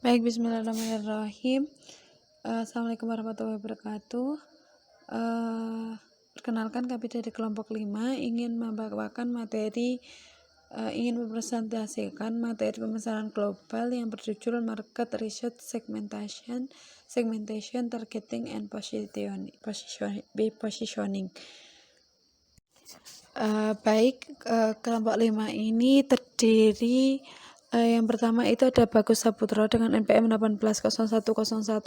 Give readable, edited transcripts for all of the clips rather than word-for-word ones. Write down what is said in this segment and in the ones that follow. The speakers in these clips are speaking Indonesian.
Baik, bismillahirrahmanirrahim. Assalamualaikum warahmatullahi wabarakatuh. Perkenalkan, kami dari kelompok 5 ingin membawakan ingin mempresentasikan materi pemasaran global yang berjudul Market Research Segmentation, Targeting and Positioning. Kelompok 5 ini terdiri yang pertama itu ada Bagus Saputro dengan NPM 1801010039,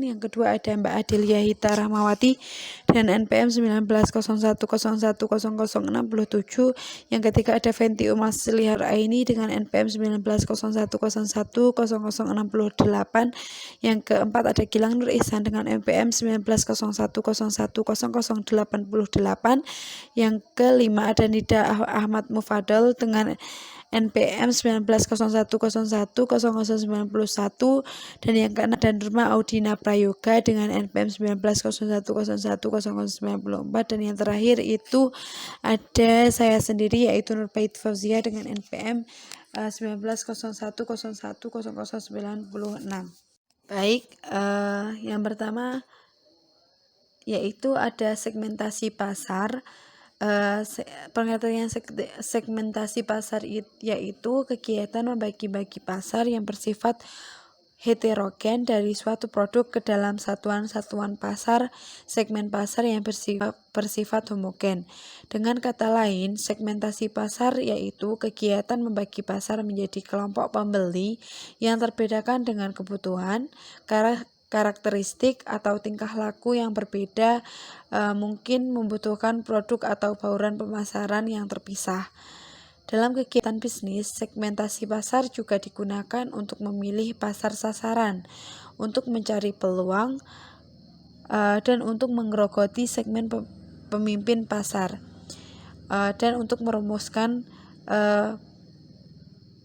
yang kedua ada Mbak Adelia Hita Rahmawati dan NPM 1901010067, yang ketiga ada Fenti Umas Lihar Aini dengan NPM 1901010068, yang keempat ada Gilang Nur Ihsan dengan NPM 1901010088, yang kelima ada Nida Ahmad Mufadal dengan NPM 1901010091, dan yang keenam dan Nurma Audina Prayoga dengan NPM 1901010094, dan yang terakhir itu ada saya sendiri yaitu Nurbaid Fauzia dengan NPM 1901010096. Baik, yang pertama yaitu ada segmentasi pasar. Pengertian segmentasi pasar yaitu kegiatan membagi-bagi pasar yang bersifat heterogen dari suatu produk ke dalam satuan-satuan pasar, segmen pasar yang bersifat homogen. Dengan kata lain, segmentasi pasar yaitu kegiatan membagi pasar menjadi kelompok pembeli yang terbedakan dengan kebutuhan, karakteristik atau tingkah laku yang berbeda, mungkin membutuhkan produk atau bauran pemasaran yang terpisah. Dalam kegiatan bisnis, segmentasi pasar juga digunakan untuk memilih pasar sasaran, untuk mencari peluang, dan untuk menggerogoti segmen pemimpin pasar, dan untuk merumuskan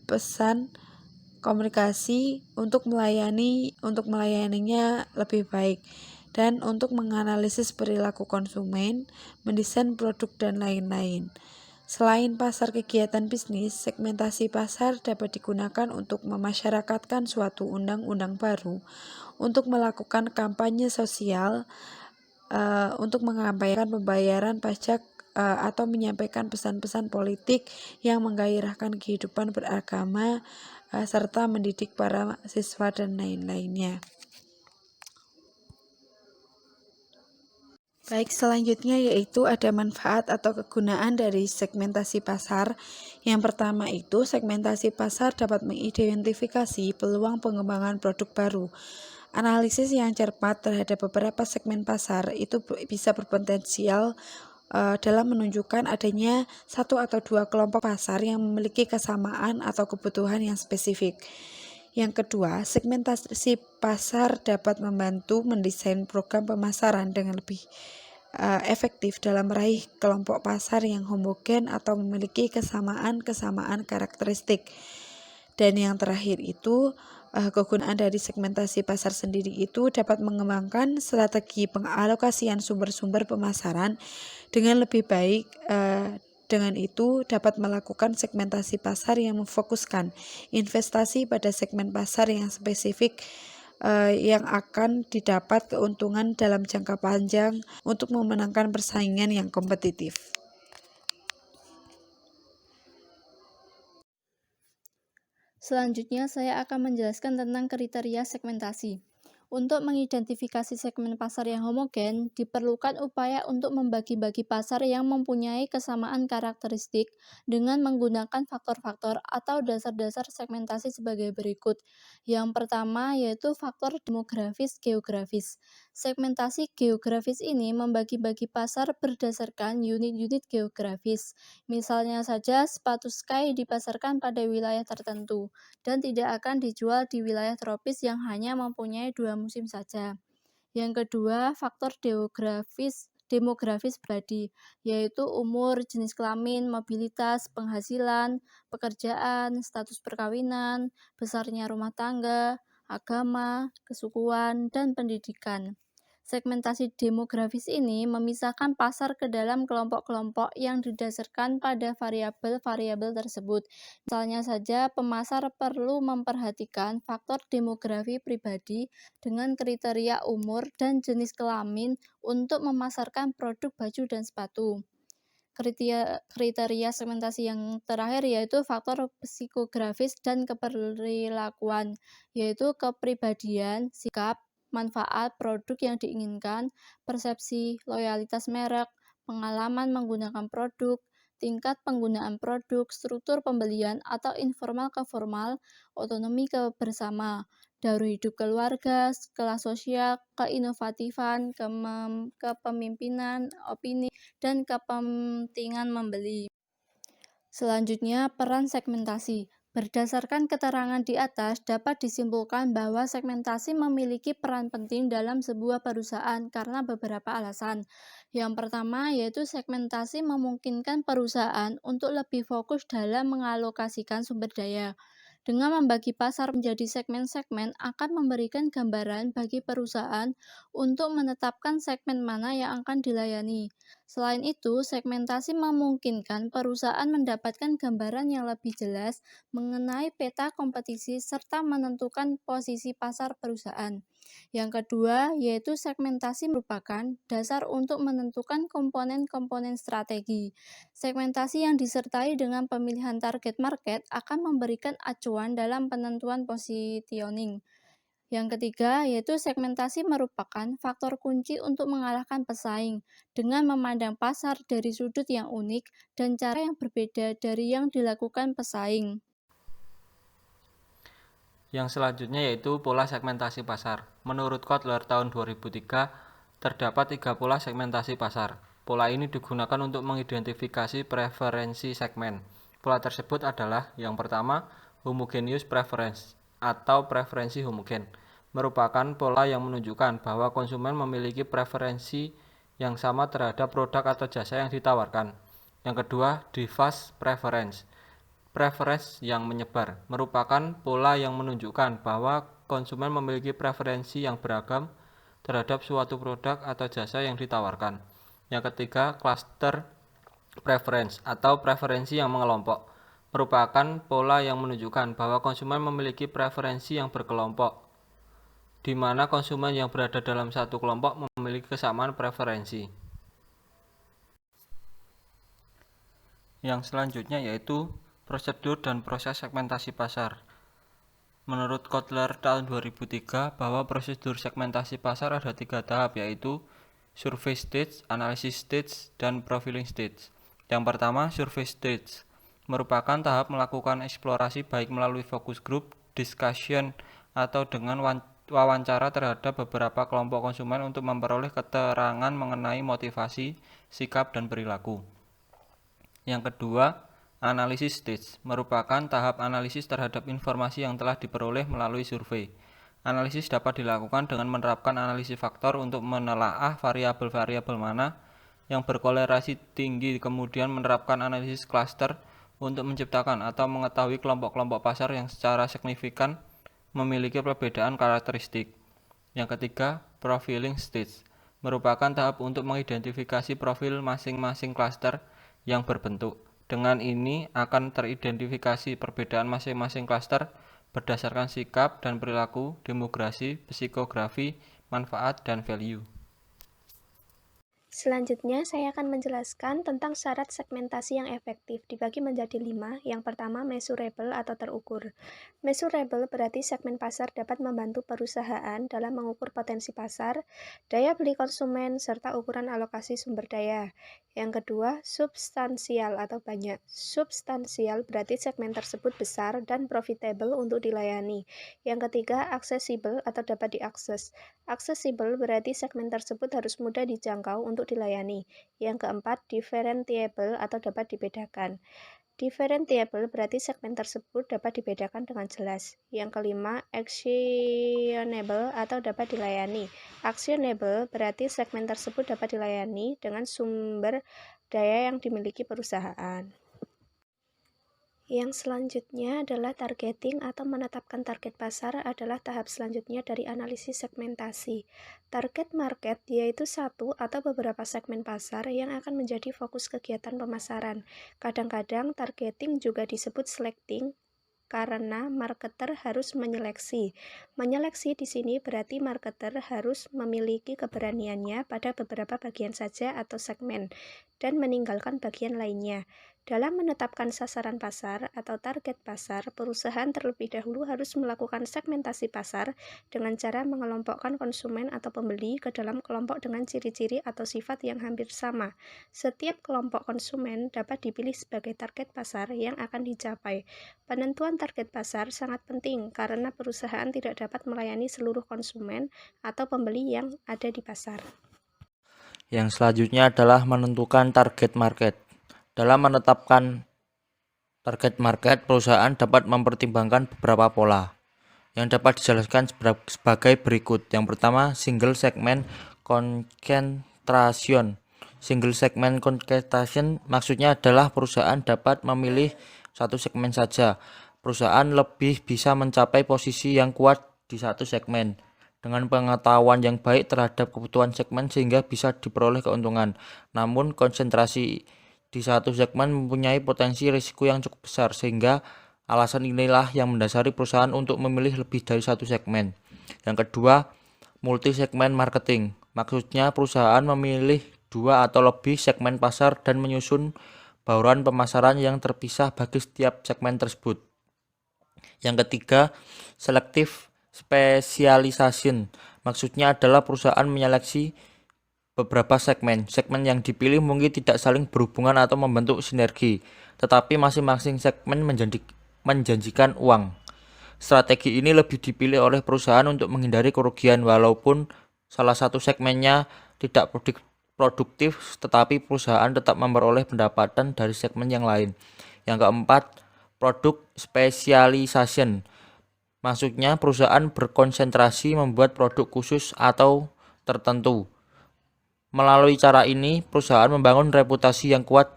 pesan komunikasi untuk melayaninya lebih baik, dan untuk menganalisis perilaku konsumen, mendesain produk, dan lain-lain. Selain pasar kegiatan bisnis, segmentasi pasar dapat digunakan untuk memasyarakatkan suatu undang-undang baru, untuk melakukan kampanye sosial, untuk menyampaikan pembayaran pajak, atau menyampaikan pesan-pesan politik yang menggairahkan kehidupan beragama, serta mendidik para siswa dan lain-lainnya. Baik, selanjutnya yaitu ada manfaat atau kegunaan dari segmentasi pasar. Yang pertama itu, segmentasi pasar dapat mengidentifikasi peluang pengembangan produk baru. Analisis yang cermat terhadap beberapa segmen pasar itu bisa berpotensial dalam menunjukkan adanya satu atau dua kelompok pasar yang memiliki kesamaan atau kebutuhan yang spesifik. Yang kedua, segmentasi pasar dapat membantu mendesain program pemasaran dengan lebih efektif dalam meraih kelompok pasar yang homogen atau memiliki kesamaan karakteristik. Dan yang terakhir itu, kegunaan dari segmentasi pasar sendiri itu dapat mengembangkan strategi pengalokasian sumber-sumber pemasaran dengan lebih baik. Dengan itu dapat melakukan segmentasi pasar yang memfokuskan investasi pada segmen pasar yang spesifik, yang akan didapat keuntungan dalam jangka panjang untuk memenangkan persaingan yang kompetitif. Selanjutnya, saya akan menjelaskan tentang kriteria segmentasi. Untuk mengidentifikasi segmen pasar yang homogen, diperlukan upaya untuk membagi-bagi pasar yang mempunyai kesamaan karakteristik dengan menggunakan faktor-faktor atau dasar-dasar segmentasi sebagai berikut. Yang pertama yaitu faktor demografis-geografis. Segmentasi geografis ini membagi-bagi pasar berdasarkan unit-unit geografis. Misalnya saja, sepatu Sky dipasarkan pada wilayah tertentu dan tidak akan dijual di wilayah tropis yang hanya mempunyai 2 musim saja. Yang kedua, faktor demografis pribadi, yaitu umur, jenis kelamin, mobilitas, penghasilan, pekerjaan, status perkawinan, besarnya rumah tangga, agama, kesukuan, dan pendidikan. Segmentasi demografis ini memisahkan pasar ke dalam kelompok-kelompok yang didasarkan pada variabel-variabel tersebut. Misalnya saja, pemasar perlu memperhatikan faktor demografi pribadi dengan kriteria umur dan jenis kelamin untuk memasarkan produk baju dan sepatu. Kriteria segmentasi yang terakhir yaitu faktor psikografis dan keperilakuan, yaitu kepribadian, sikap, manfaat produk yang diinginkan, persepsi, loyalitas merek, pengalaman menggunakan produk, tingkat penggunaan produk, struktur pembelian atau informal ke formal, otonomi ke bersama, daur hidup keluarga, kelas sosial, keinovatifan, kepemimpinan, opini, dan kepentingan membeli. Selanjutnya, peran segmentasi. Berdasarkan keterangan di atas, dapat disimpulkan bahwa segmentasi memiliki peran penting dalam sebuah perusahaan karena beberapa alasan. Yang pertama, yaitu segmentasi memungkinkan perusahaan untuk lebih fokus dalam mengalokasikan sumber daya. Dengan membagi pasar menjadi segmen-segmen akan memberikan gambaran bagi perusahaan untuk menetapkan segmen mana yang akan dilayani. Selain itu, segmentasi memungkinkan perusahaan mendapatkan gambaran yang lebih jelas mengenai peta kompetisi serta menentukan posisi pasar perusahaan. Yang kedua, yaitu segmentasi merupakan dasar untuk menentukan komponen-komponen strategi. Segmentasi yang disertai dengan pemilihan target market akan memberikan acuan dalam penentuan positioning. Yang ketiga, yaitu segmentasi merupakan faktor kunci untuk mengalahkan pesaing dengan memandang pasar dari sudut yang unik dan cara yang berbeda dari yang dilakukan pesaing. Yang selanjutnya yaitu pola segmentasi pasar. Menurut Kotler tahun 2003, terdapat 3 pola segmentasi pasar. Pola ini digunakan untuk mengidentifikasi preferensi segmen. Pola tersebut adalah yang pertama, homogeneous preference atau preferensi homogen. Merupakan pola yang menunjukkan bahwa konsumen memiliki preferensi yang sama terhadap produk atau jasa yang ditawarkan. Yang kedua, diffuse preference. Preferensi yang menyebar merupakan pola yang menunjukkan bahwa konsumen memiliki preferensi yang beragam terhadap suatu produk atau jasa yang ditawarkan. Yang ketiga, cluster preference atau preferensi yang mengelompok merupakan pola yang menunjukkan bahwa konsumen memiliki preferensi yang berkelompok, di mana konsumen yang berada dalam satu kelompok memiliki kesamaan preferensi. Yang selanjutnya yaitu prosedur dan proses segmentasi pasar. Menurut Kotler tahun 2003 bahwa prosedur segmentasi pasar ada 3 tahap, yaitu survey stage, analysis stage, dan profiling stage. Yang pertama, survey stage merupakan tahap melakukan eksplorasi baik melalui focus group, discussion, atau dengan wawancara terhadap beberapa kelompok konsumen untuk memperoleh keterangan mengenai motivasi, sikap, dan perilaku. Yang kedua, analisis stage merupakan tahap analisis terhadap informasi yang telah diperoleh melalui survei. Analisis dapat dilakukan dengan menerapkan analisis faktor untuk menelaah variabel-variabel mana yang berkorelasi tinggi, kemudian menerapkan analisis cluster untuk menciptakan atau mengetahui kelompok-kelompok pasar yang secara signifikan memiliki perbedaan karakteristik. Yang ketiga, profiling stage merupakan tahap untuk mengidentifikasi profil masing-masing cluster yang berbentuk. Dengan ini akan teridentifikasi perbedaan masing-masing cluster berdasarkan sikap dan perilaku, demografi, psikografi, manfaat, dan value. Selanjutnya, saya akan menjelaskan tentang syarat segmentasi yang efektif, dibagi menjadi 5. Yang pertama, measurable atau terukur. Measurable berarti segmen pasar dapat membantu perusahaan dalam mengukur potensi pasar, daya beli konsumen, serta ukuran alokasi sumber daya. Yang kedua, substansial atau banyak. Substansial berarti segmen tersebut besar dan profitable untuk dilayani. Yang ketiga, accessible atau dapat diakses. Accessible berarti segmen tersebut harus mudah dijangkau untuk dilayani. Yang keempat, differentiable atau dapat dibedakan. Differentiable berarti segmen tersebut dapat dibedakan dengan jelas. Yang kelima, actionable atau dapat dilayani. Actionable berarti segmen tersebut dapat dilayani dengan sumber daya yang dimiliki perusahaan. Yang selanjutnya adalah targeting atau menetapkan target pasar adalah tahap selanjutnya dari analisis segmentasi. Target market yaitu satu atau beberapa segmen pasar yang akan menjadi fokus kegiatan pemasaran. Kadang-kadang targeting juga disebut selecting karena marketer harus menyeleksi. Menyeleksi di sini berarti marketer harus memiliki keberaniannya pada beberapa bagian saja atau segmen dan meninggalkan bagian lainnya. Dalam menetapkan sasaran pasar atau target pasar, perusahaan terlebih dahulu harus melakukan segmentasi pasar dengan cara mengelompokkan konsumen atau pembeli ke dalam kelompok dengan ciri-ciri atau sifat yang hampir sama. Setiap kelompok konsumen dapat dipilih sebagai target pasar yang akan dicapai. Penentuan target pasar sangat penting karena perusahaan tidak dapat melayani seluruh konsumen atau pembeli yang ada di pasar. Yang selanjutnya adalah menentukan target market. Dalam menetapkan target market, perusahaan dapat mempertimbangkan beberapa pola yang dapat dijelaskan sebagai berikut. Yang pertama, single segment concentration. Single segment concentration maksudnya adalah perusahaan dapat memilih satu segmen saja. Perusahaan lebih bisa mencapai posisi yang kuat di satu segmen dengan pengetahuan yang baik terhadap kebutuhan segmen sehingga bisa diperoleh keuntungan. Namun konsentrasi di satu segmen mempunyai potensi risiko yang cukup besar sehingga alasan inilah yang mendasari perusahaan untuk memilih lebih dari satu segmen. Yang kedua, multi-segment marketing. Maksudnya perusahaan memilih dua atau lebih segmen pasar dan menyusun bauran pemasaran yang terpisah bagi setiap segmen tersebut. Yang ketiga, selective specialization. Maksudnya adalah perusahaan menyeleksi beberapa segmen. Segmen yang dipilih mungkin tidak saling berhubungan atau membentuk sinergi, tetapi masing-masing segmen menjanjikan uang. Strategi ini lebih dipilih oleh perusahaan untuk menghindari kerugian walaupun salah satu segmennya tidak produktif, tetapi perusahaan tetap memperoleh pendapatan dari segmen yang lain. Yang keempat, product specialization. Maksudnya perusahaan berkonsentrasi membuat produk khusus atau tertentu. Melalui cara ini, perusahaan membangun reputasi yang kuat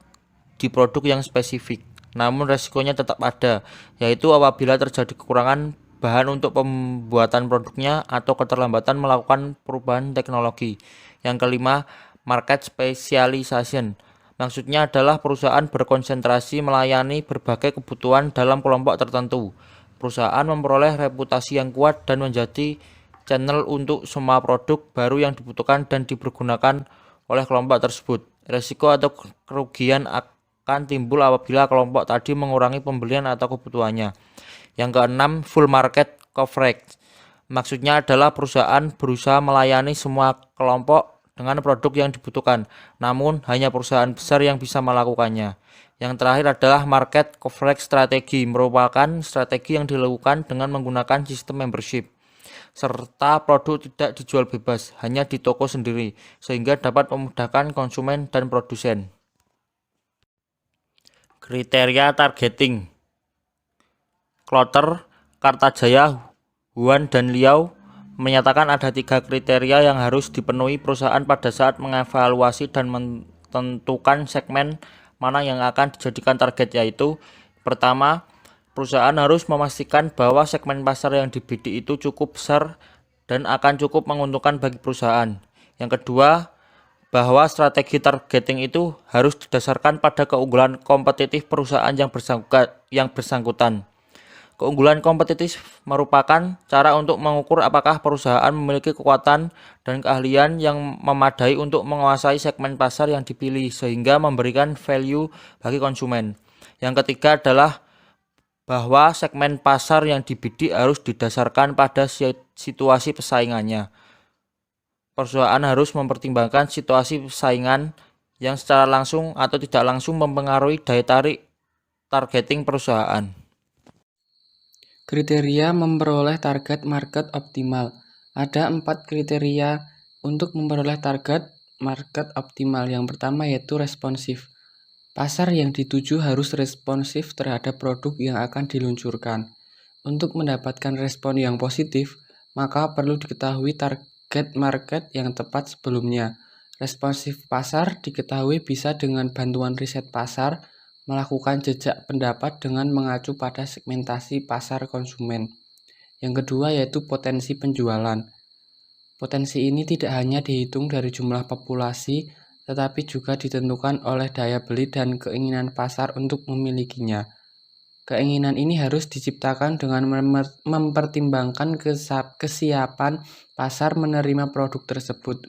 di produk yang spesifik. Namun resikonya tetap ada, yaitu apabila terjadi kekurangan bahan untuk pembuatan produknya atau keterlambatan melakukan perubahan teknologi. Yang kelima, market specialization. Maksudnya adalah perusahaan berkonsentrasi melayani berbagai kebutuhan dalam kelompok tertentu. Perusahaan memperoleh reputasi yang kuat dan menjadi channel untuk semua produk baru yang dibutuhkan dan dipergunakan oleh kelompok tersebut. Risiko atau kerugian akan timbul apabila kelompok tadi mengurangi pembelian atau kebutuhannya. Yang keenam, full market coverage. Maksudnya adalah perusahaan berusaha melayani semua kelompok dengan produk yang dibutuhkan, namun hanya perusahaan besar yang bisa melakukannya. Yang terakhir adalah market coverage strategi, merupakan strategi yang dilakukan dengan menggunakan sistem membership, serta produk tidak dijual bebas, hanya di toko sendiri, sehingga dapat memudahkan konsumen dan produsen. Kriteria targeting. Kloter, Kartajaya, Huan, dan Liao menyatakan ada 3 kriteria yang harus dipenuhi perusahaan pada saat mengevaluasi dan menentukan segmen mana yang akan dijadikan target, yaitu pertama, perusahaan harus memastikan bahwa segmen pasar yang dibidik itu cukup besar dan akan cukup menguntungkan bagi perusahaan. Yang kedua, bahwa strategi targeting itu harus didasarkan pada keunggulan kompetitif perusahaan yang bersangkutan. Keunggulan kompetitif merupakan cara untuk mengukur apakah perusahaan memiliki kekuatan dan keahlian yang memadai untuk menguasai segmen pasar yang dipilih sehingga memberikan value bagi konsumen. Yang ketiga adalah bahwa segmen pasar yang dibidik harus didasarkan pada situasi persaingannya. Perusahaan harus mempertimbangkan situasi persaingan yang secara langsung atau tidak langsung mempengaruhi daya tarik targeting perusahaan. Kriteria memperoleh target market optimal. Ada 4 kriteria untuk memperoleh target market optimal. Yang pertama yaitu responsif. Pasar yang dituju harus responsif terhadap produk yang akan diluncurkan. Untuk mendapatkan respon yang positif, maka perlu diketahui target market yang tepat sebelumnya. Responsif pasar diketahui bisa dengan bantuan riset pasar, melakukan jejak pendapat dengan mengacu pada segmentasi pasar konsumen. Yang kedua yaitu potensi penjualan. Potensi ini tidak hanya dihitung dari jumlah populasi, tetapi juga ditentukan oleh daya beli dan keinginan pasar untuk memilikinya. Keinginan ini harus diciptakan dengan mempertimbangkan kesiapan pasar menerima produk tersebut,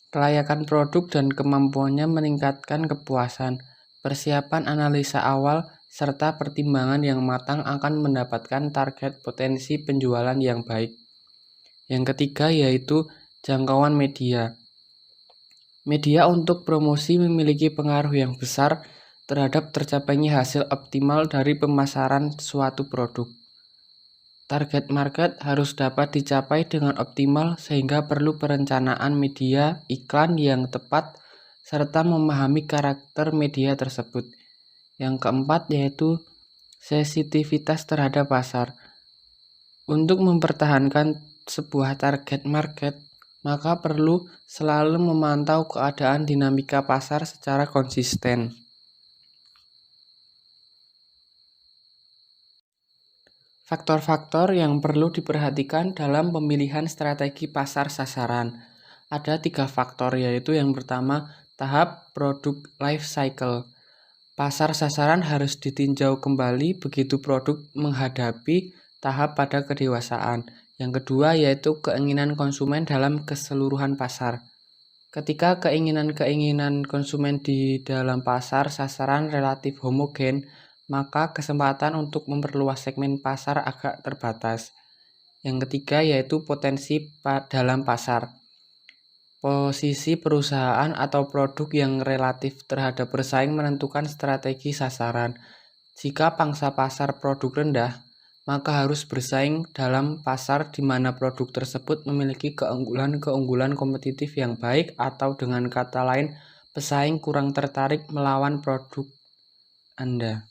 kelayakan produk dan kemampuannya meningkatkan kepuasan. Persiapan analisa awal serta pertimbangan yang matang akan mendapatkan target potensi penjualan yang baik. Yang ketiga yaitu jangkauan media. Media untuk promosi memiliki pengaruh yang besar terhadap tercapainya hasil optimal dari pemasaran suatu produk. Target market harus dapat dicapai dengan optimal sehingga perlu perencanaan media iklan yang tepat serta memahami karakter media tersebut. Yang keempat yaitu sensitivitas terhadap pasar. Untuk mempertahankan sebuah target market, maka perlu selalu memantau keadaan dinamika pasar secara konsisten. Faktor-faktor yang perlu diperhatikan dalam pemilihan strategi pasar sasaran. Ada 3 faktor, yaitu yang pertama, tahap produk life cycle. Pasar sasaran harus ditinjau kembali begitu produk menghadapi tahap pada kedewasaan. Yang kedua yaitu keinginan konsumen dalam keseluruhan pasar. Ketika keinginan konsumen di dalam pasar sasaran relatif homogen, maka kesempatan untuk memperluas segmen pasar agak terbatas. Yang ketiga yaitu potensi dalam pasar. Posisi perusahaan atau produk yang relatif terhadap bersaing menentukan strategi sasaran. Jika pangsa pasar produk rendah, maka harus bersaing dalam pasar di mana produk tersebut memiliki keunggulan kompetitif yang baik, atau dengan kata lain, pesaing kurang tertarik melawan produk Anda.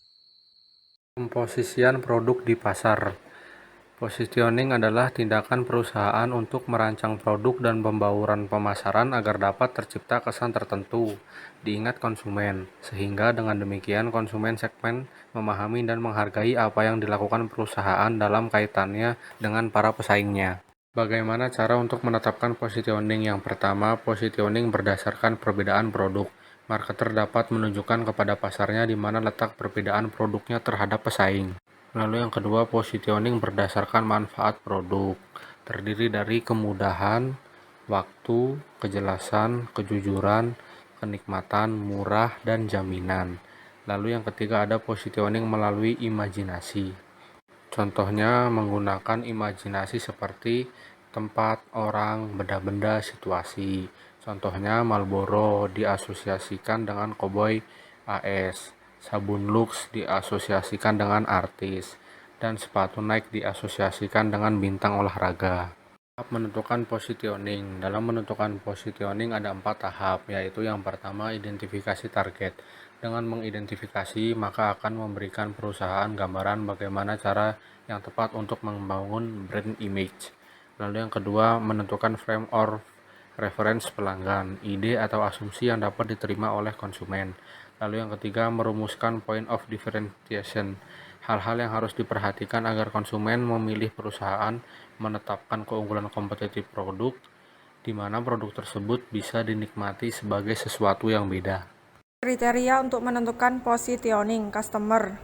Pemposisian produk di pasar. Positioning adalah tindakan perusahaan untuk merancang produk dan pembauran pemasaran agar dapat tercipta kesan tertentu diingat konsumen, sehingga dengan demikian konsumen segmen memahami dan menghargai apa yang dilakukan perusahaan dalam kaitannya dengan para pesaingnya. Bagaimana cara untuk menetapkan positioning? Yang pertama, positioning berdasarkan perbedaan produk. Marketer dapat menunjukkan kepada pasarnya di mana letak perbedaan produknya terhadap pesaing. Lalu yang kedua, positioning berdasarkan manfaat produk. Terdiri dari kemudahan, waktu, kejelasan, kejujuran, kenikmatan, murah, dan jaminan. Lalu yang ketiga ada positioning melalui imajinasi. Contohnya menggunakan imajinasi seperti tempat, orang, benda-benda, situasi. Contohnya Marlboro diasosiasikan dengan koboi AS, sabun Lux diasosiasikan dengan artis, dan sepatu Nike diasosiasikan dengan bintang olahraga. Tahap menentukan positioning. Dalam menentukan positioning ada 4 tahap, yaitu yang pertama identifikasi target. Dengan mengidentifikasi, maka akan memberikan perusahaan gambaran bagaimana cara yang tepat untuk membangun brand image. Lalu yang kedua, menentukan frame or reference pelanggan, ide atau asumsi yang dapat diterima oleh konsumen. Lalu yang ketiga, merumuskan point of differentiation, hal-hal yang harus diperhatikan agar konsumen memilih perusahaan, menetapkan keunggulan kompetitif produk, di mana produk tersebut bisa dinikmati sebagai sesuatu yang beda. Kriteria untuk menentukan positioning customer.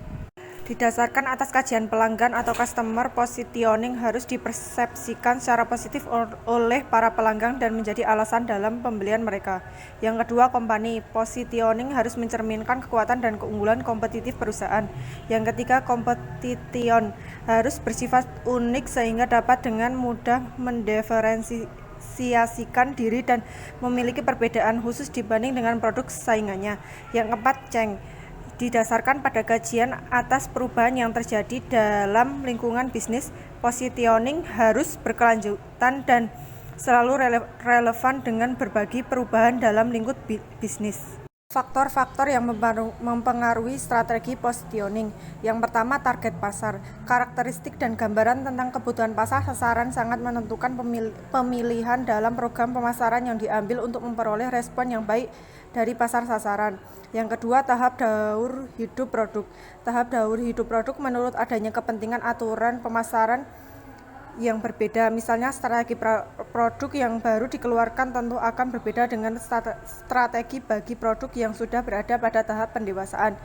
Didasarkan atas kajian pelanggan atau customer, positioning harus dipersepsikan secara positif oleh para pelanggan dan menjadi alasan dalam pembelian mereka. Yang kedua, company. Positioning harus mencerminkan kekuatan dan keunggulan kompetitif perusahaan. Yang ketiga, competition harus bersifat unik sehingga dapat dengan mudah mendiferensiasikan diri dan memiliki perbedaan khusus dibanding dengan produk saingannya. Yang keempat, change. Didasarkan pada kajian atas perubahan yang terjadi dalam lingkungan bisnis, positioning harus berkelanjutan dan selalu relevan dengan berbagai perubahan dalam lingkup bisnis. Faktor-faktor yang mempengaruhi strategi positioning. Yang pertama, target pasar. Karakteristik dan gambaran tentang kebutuhan pasar sasaran sangat menentukan pemilihan dalam program pemasaran yang diambil untuk memperoleh respon yang baik dari pasar sasaran. Yang kedua, tahap daur hidup produk. Tahap daur hidup produk menurut adanya kepentingan aturan pemasaran yang berbeda. Misalnya strategi produk yang baru dikeluarkan tentu akan berbeda dengan strategi bagi produk yang sudah berada pada tahap pendewasaan.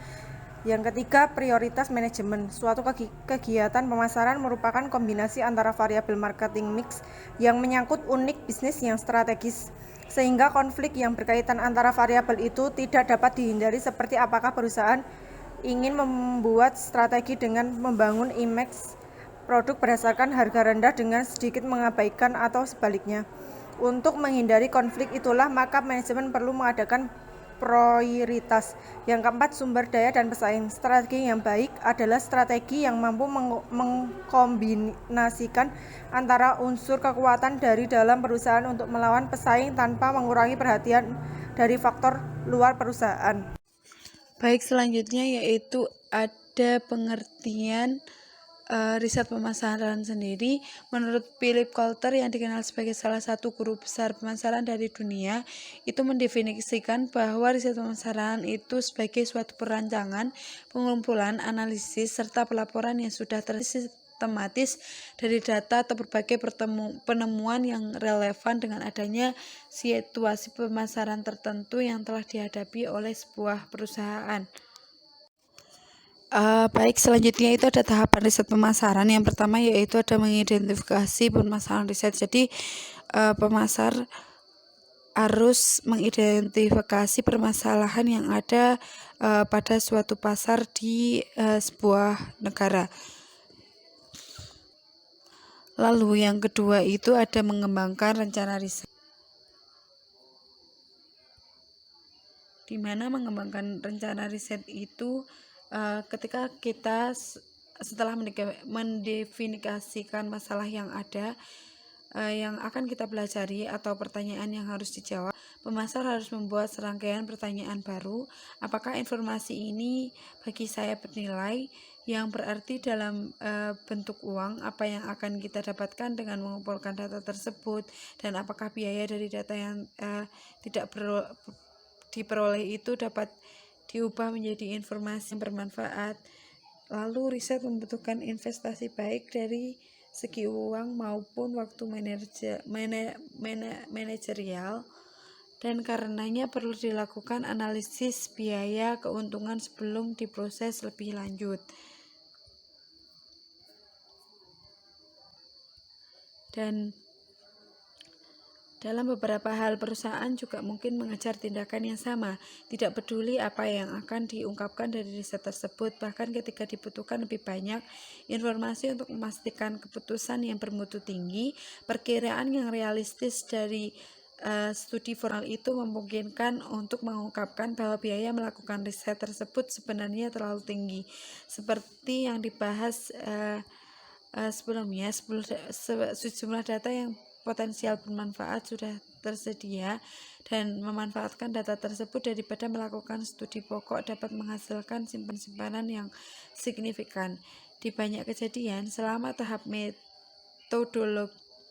Yang ketiga, prioritas manajemen. Suatu kegiatan pemasaran merupakan kombinasi antara variabel marketing mix yang menyangkut unik bisnis yang strategis, sehingga konflik yang berkaitan antara variabel itu tidak dapat dihindari, seperti apakah perusahaan ingin membuat strategi dengan membangun image produk berdasarkan harga rendah dengan sedikit mengabaikan atau sebaliknya. Untuk menghindari konflik itulah maka manajemen perlu mengadakan prioritas. Yang keempat, sumber daya dan pesaing. Strategi yang baik adalah strategi yang mampu mengkombinasikan antara unsur kekuatan dari dalam perusahaan untuk melawan pesaing tanpa mengurangi perhatian dari faktor luar perusahaan. Baik, selanjutnya yaitu ada pengertian riset pemasaran sendiri. Menurut Philip Kotler yang dikenal sebagai salah satu guru besar pemasaran dari dunia, itu mendefinisikan bahwa riset pemasaran itu sebagai suatu perancangan, pengumpulan, analisis, serta pelaporan yang sudah tersistematis dari data atau berbagai penemuan yang relevan dengan adanya situasi pemasaran tertentu yang telah dihadapi oleh sebuah perusahaan. Baik, selanjutnya itu ada tahapan riset pemasaran. Yang pertama yaitu ada mengidentifikasi permasalahan riset. Jadi pemasar harus mengidentifikasi permasalahan yang ada pada suatu pasar di sebuah negara. Lalu yang kedua itu ada mengembangkan rencana riset, di mana mengembangkan rencana riset itu ketika kita setelah mendefinisikan masalah yang ada yang akan kita pelajari atau pertanyaan yang harus dijawab, pemasar harus membuat serangkaian pertanyaan baru. Apakah informasi ini bagi saya bernilai, yang berarti dalam bentuk uang, apa yang akan kita dapatkan dengan mengumpulkan data tersebut, dan apakah biaya dari data yang tidak diperoleh itu dapat diubah menjadi informasi yang bermanfaat. Lalu riset membutuhkan investasi baik dari segi uang maupun waktu manajerial, dan karenanya perlu dilakukan analisis biaya keuntungan sebelum diproses lebih lanjut. Dan dalam beberapa hal perusahaan juga mungkin mengejar tindakan yang sama, tidak peduli apa yang akan diungkapkan dari riset tersebut, bahkan ketika dibutuhkan lebih banyak informasi untuk memastikan keputusan yang bermutu tinggi. Perkiraan yang realistis dari studi formal itu memungkinkan untuk mengungkapkan bahwa biaya melakukan riset tersebut sebenarnya terlalu tinggi, seperti yang dibahas sebelumnya. Sejumlah data yang potensial bermanfaat sudah tersedia, dan memanfaatkan data tersebut daripada melakukan studi pokok dapat menghasilkan simpanan yang signifikan. Di banyak kejadian, selama tahap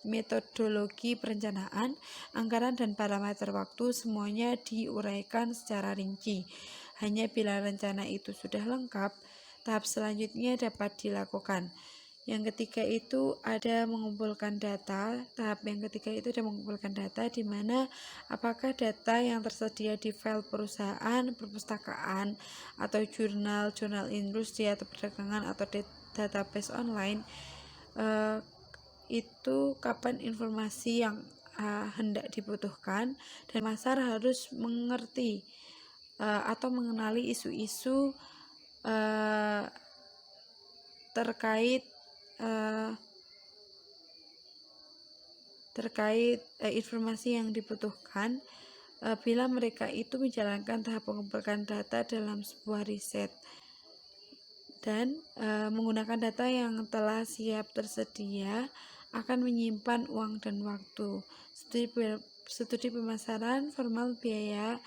metodologi perencanaan, anggaran dan parameter waktu semuanya diuraikan secara rinci. Hanya bila rencana itu sudah lengkap, tahap selanjutnya dapat dilakukan. Yang ketiga itu ada mengumpulkan data. Tahap yang ketiga itu ada mengumpulkan data, di mana apakah data yang tersedia di file perusahaan, perpustakaan, atau jurnal industri atau perdagangan atau database online, itu kapan informasi yang hendak dibutuhkan, dan pasar harus mengerti atau mengenali isu-isu terkait informasi yang dibutuhkan bila mereka itu menjalankan tahap mengumpulkan data dalam sebuah riset, dan menggunakan data yang telah siap tersedia akan menyimpan uang dan waktu. Studi pemasaran formal biaya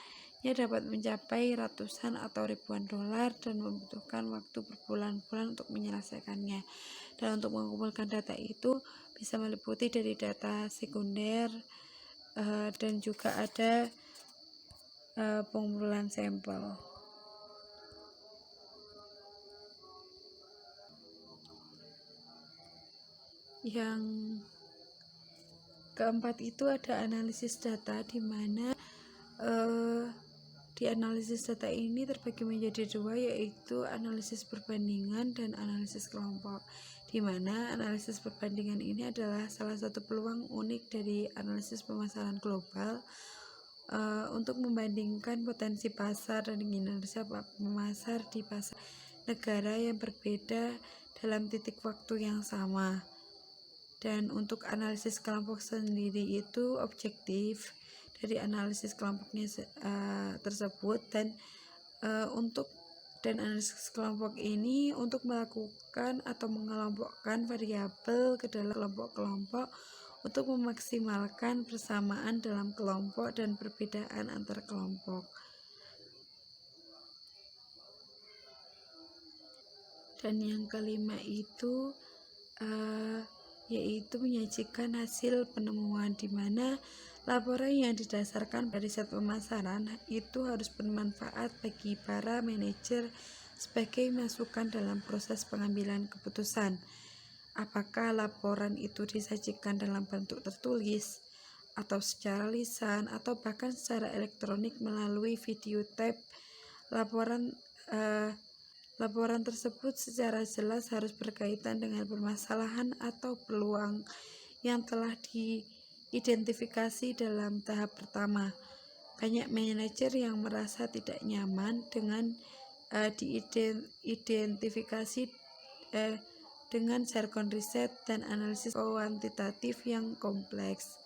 Ia dapat mencapai ratusan atau ribuan dolar dan membutuhkan waktu berbulan-bulan untuk menyelesaikannya. Dan untuk mengumpulkan data itu bisa meliputi dari data sekunder dan juga ada pengumpulan sampel. Yang keempat itu ada analisis data, di mana di analisis data ini terbagi menjadi dua, yaitu analisis perbandingan dan analisis kelompok, di mana analisis perbandingan ini adalah salah satu peluang unik dari analisis pemasaran global untuk membandingkan potensi pasar dan kinerja pemasar di pasar negara yang berbeda dalam titik waktu yang sama. Dan untuk analisis kelompok sendiri itu objektif dari analisis kelompoknya tersebut, dan analisis kelompok ini untuk melakukan atau mengelompokkan variabel ke dalam kelompok-kelompok untuk memaksimalkan persamaan dalam kelompok dan perbedaan antar kelompok. Dan yang kelima itu yaitu menyajikan hasil penemuan, di mana laporan yang didasarkan pada riset pemasaran itu harus bermanfaat bagi para manajer sebagai masukan dalam proses pengambilan keputusan. Apakah laporan itu disajikan dalam bentuk tertulis atau secara lisan atau bahkan secara elektronik melalui video tape. Laporan tersebut secara jelas harus berkaitan dengan permasalahan atau peluang yang telah diidentifikasi dalam tahap pertama. Banyak manajer yang merasa tidak nyaman dengan diidentifikasi dengan jargon riset dan analisis kuantitatif yang kompleks.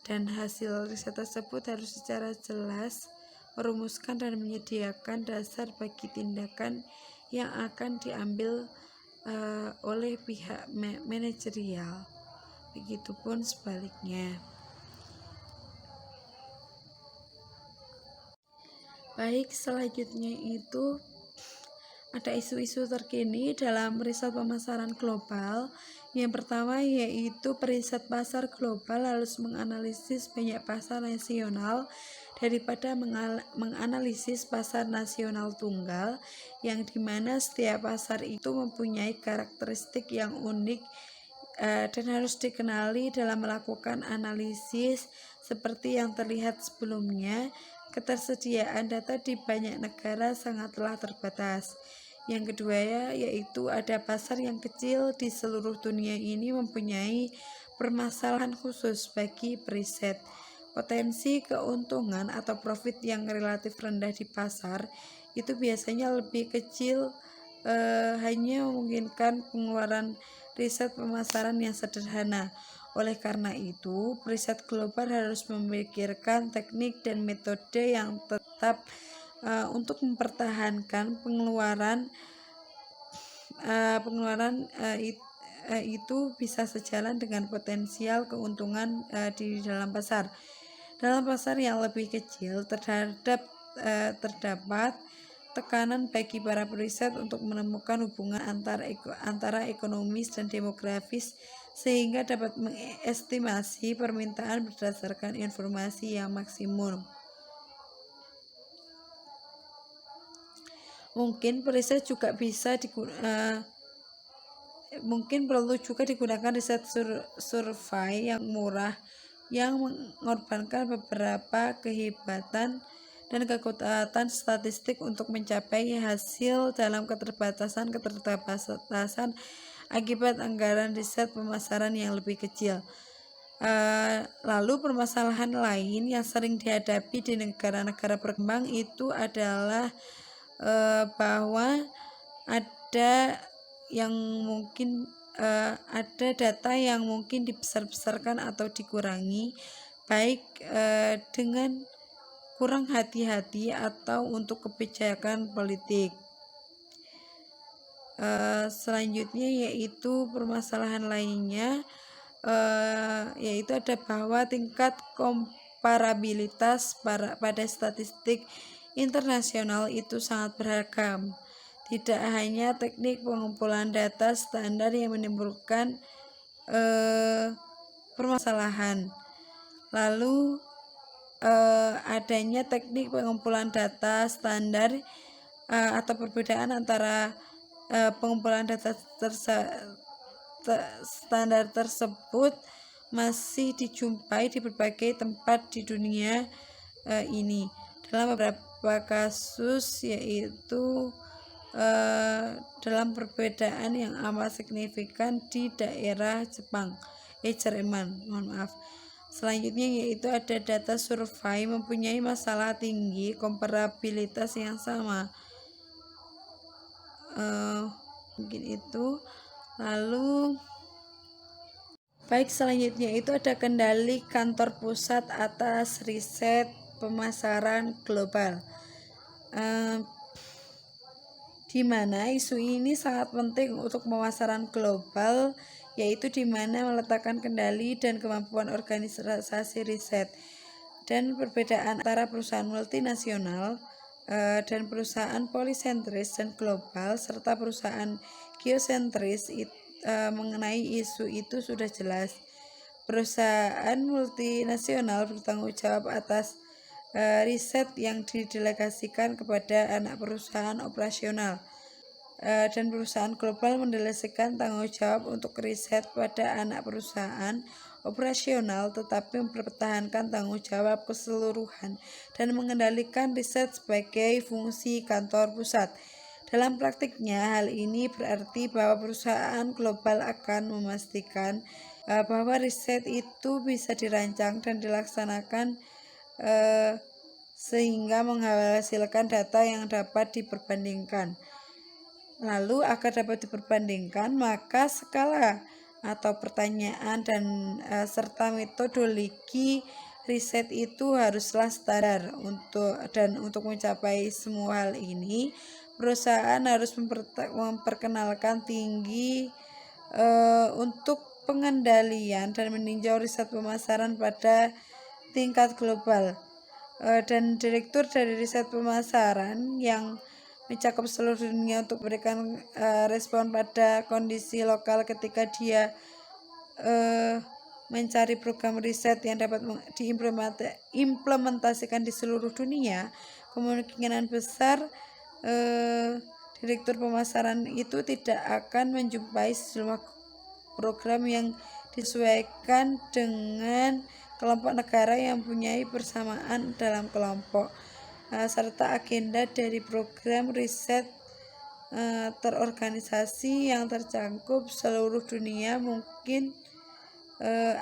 Dan hasil riset tersebut harus secara jelas merumuskan dan menyediakan dasar bagi tindakan yang akan diambil oleh pihak manajerial. Begitupun sebaliknya. Baik, selanjutnya itu ada isu-isu terkini dalam riset pemasaran global. Yang pertama yaitu periset pasar global harus menganalisis banyak pasar nasional daripada menganalisis pasar nasional tunggal, yang dimana setiap pasar itu mempunyai karakteristik yang unik dan harus dikenali dalam melakukan analisis. Seperti yang terlihat sebelumnya, ketersediaan data di banyak negara sangatlah terbatas. Yang kedua yaitu ada pasar yang kecil di seluruh dunia ini mempunyai permasalahan khusus bagi periset. Potensi keuntungan atau profit yang relatif rendah di pasar itu biasanya lebih kecil, hanya memungkinkan pengeluaran riset pemasaran yang sederhana. Oleh karena itu, periset global harus memikirkan teknik dan metode yang tetap untuk mempertahankan pengeluaran itu bisa sejalan dengan potensial keuntungan di dalam pasar. Dalam pasar yang lebih kecil terdapat tekanan bagi para periset untuk menemukan hubungan antara ekonomis dan demografis, sehingga dapat mengestimasi permintaan berdasarkan informasi yang maksimum. Mungkin periset juga mungkin perlu juga digunakan riset survei yang murah yang mengorbankan beberapa kehebatan dan kekuatan statistik untuk mencapai hasil dalam keterbatasan akibat anggaran riset pemasaran yang lebih kecil. Lalu permasalahan lain yang sering dihadapi di negara-negara berkembang itu adalah bahwa ada data yang mungkin dibesar-besarkan atau dikurangi, baik dengan kurang hati-hati atau untuk kebijakan politik. Selanjutnya yaitu permasalahan lainnya yaitu ada bahwa tingkat komparabilitas pada statistik internasional itu sangat beragam. Tidak hanya teknik pengumpulan data standar yang menimbulkan permasalahan. Lalu adanya teknik pengumpulan data standar atau perbedaan antara pengumpulan data standar tersebut masih dijumpai di berbagai tempat di dunia ini. Dalam beberapa kasus yaitu dalam perbedaan yang amat signifikan di daerah Jerman. Selanjutnya yaitu ada data survei mempunyai masalah tinggi komparabilitas yang sama. Mungkin itu. Lalu selanjutnya itu ada kendali kantor pusat atas riset pemasaran global, di mana isu ini sangat penting untuk pemasaran global, yaitu di mana meletakkan kendali dan kemampuan organisasi riset dan perbedaan antara perusahaan multinasional dan perusahaan polisentris dan global serta perusahaan geosentris mengenai isu itu sudah jelas. Perusahaan multinasional bertanggung jawab atas riset yang didelegasikan kepada anak perusahaan operasional, dan perusahaan global mendelegasikan tanggung jawab untuk riset pada anak perusahaan operasional tetapi mempertahankan tanggung jawab keseluruhan dan mengendalikan riset sebagai fungsi kantor pusat. Dalam praktiknya, hal ini berarti bahwa perusahaan global akan memastikan bahwa riset itu bisa dirancang dan dilaksanakan sehingga menghasilkan data yang dapat diperbandingkan. Lalu agar dapat diperbandingkan, maka skala atau pertanyaan dan serta metodologi riset itu haruslah standar. Untuk mencapai semua hal ini, perusahaan harus memperkenalkan tinggi untuk pengendalian dan meninjau riset pemasaran pada tingkat global. Dan direktur dari riset pemasaran yang mencakup seluruh dunia untuk memberikan respon pada kondisi lokal ketika dia mencari program riset yang dapat diimplementasikan di seluruh dunia. Kemungkinan besar direktur pemasaran itu tidak akan menjumpai sejumlah program yang disesuaikan dengan kelompok negara yang mempunyai persamaan dalam kelompok, serta agenda dari program riset terorganisasi yang tercakup seluruh dunia mungkin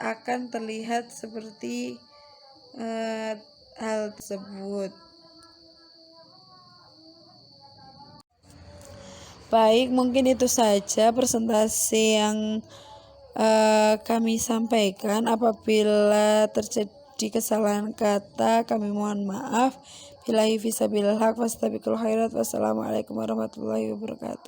akan terlihat seperti hal tersebut. Baik, mungkin itu saja presentasi yang kami sampaikan. Apabila terjadi kesalahan kata, kami mohon maaf. Billahi fisabilillah haq wastabiqul khairat. Wassalamualaikum warahmatullahi wabarakatuh.